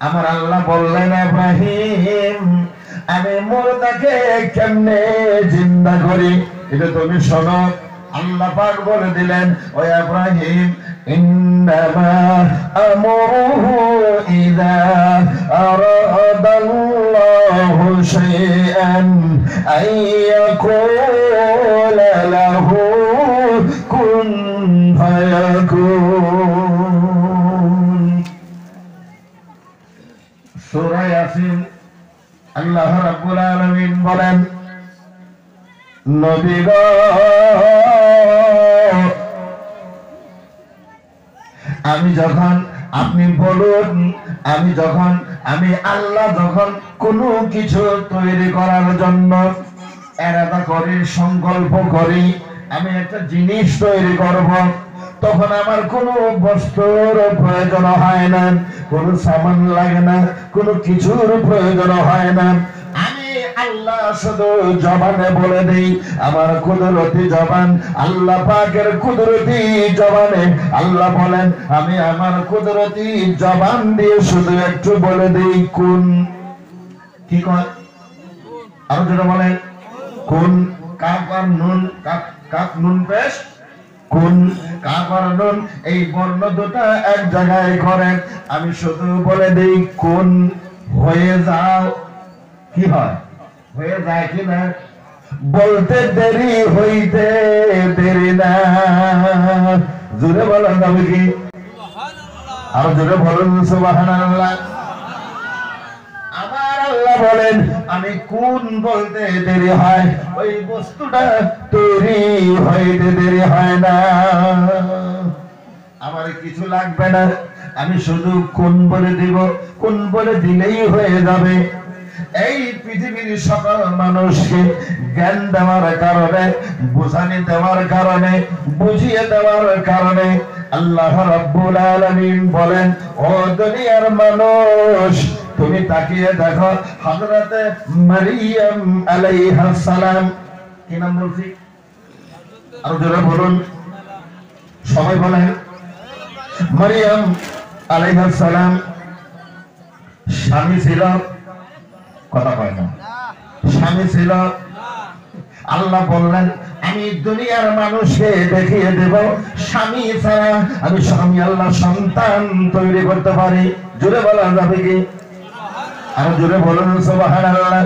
আমার আল্লাহ বললেন, ইব্রাহিম আমি মুর্দাকে কেমনে জিন্দা করি এটা তুমি শোনো। আল্লাহ পাক বলে দিলেন, ও ইব্রাহিম ইন্নামা আমরুহু ইযা আরাদাল্লাহু শাইআন আইয়াকুলা লাহু কুন ফায়াকুন। সূরা ইয়াসিন আল্লাহ রাব্বুল আলামিন বলেন, নবী গো আমি যখন আপনি বলুন, আমি আল্লাহ যখন কোনো কিছু তৈরি করার জন্য এরাদা করি, সংকল্প করি, আমি একটা জিনিস তৈরি করব, তখন আমার কোনো বস্তুর প্রয়োজন হয় না, কোনো সামান লাগে না, কোনো কিছুর প্রয়োজন হয় না। আমি আল্লাহ শুধু জবানে বলে দেই, আমার কুদরতি জবান, আল্লাহ পাকের কুদরতি জবানে আল্লাহ বলেন, আমি আমার কুদরতি জবান দিয়ে শুধু একটু বলে দেই কোন। কি কয়? আরো যেটা বলেন কোন, কাফ আর নুন, কাফ নুন পেশ, কোন কাফ আর নুন, এই বর্ণ দুটো এক জায়গায় করেন, আমি শুধু বলে দেই কোন, হয়ে যাও। কি হয়? হয়ে যায় কি না? বলতে দেরি হইতে দেরি না। জোরে বলেন যাবে কি? আর জোরে বলেন সুবহানাল্লাহ। আমার আল্লাহ বলেন, আমি কোন বলতে দেরি হয়, ওই বস্তুটা তৈরি হইতে দেরি হয় না। আমার কিছু লাগবে না, আমি শুধু কোন বলে দিব, কোন বলে দিলেই হয়ে যাবে। এই পৃথিবীর সকল মানুষকে জ্ঞান দেওয়ার কারণে, বুঝানি দেওয়ার কারণে, বুঝিয়ে দেওয়ার কারণে আল্লাহ রাব্বুল আলামিন বলেন, ও দুনিয়ার মানুষ তুমি তাকিয়ে দেখো, হযরতে মারিয়াম আলাইহিস সালাম, কি নাম বলছি? আর জোরে বলুন, সবাই বলেন। মারিয়াম আলাইহিস সালাম স্বামী ছিল, কথা কয় না, স্বামী ছিল। আল্লাহ বললেন, আমি দুনিয়ার মানুষকে দেখিয়ে দেব স্বামী ছাড়া আমি আল্লাহ সন্তান তৈরি করতে পারি। জোরে বলা যাবে কি? আর জোরে বলুন সুবহানাল্লাহ।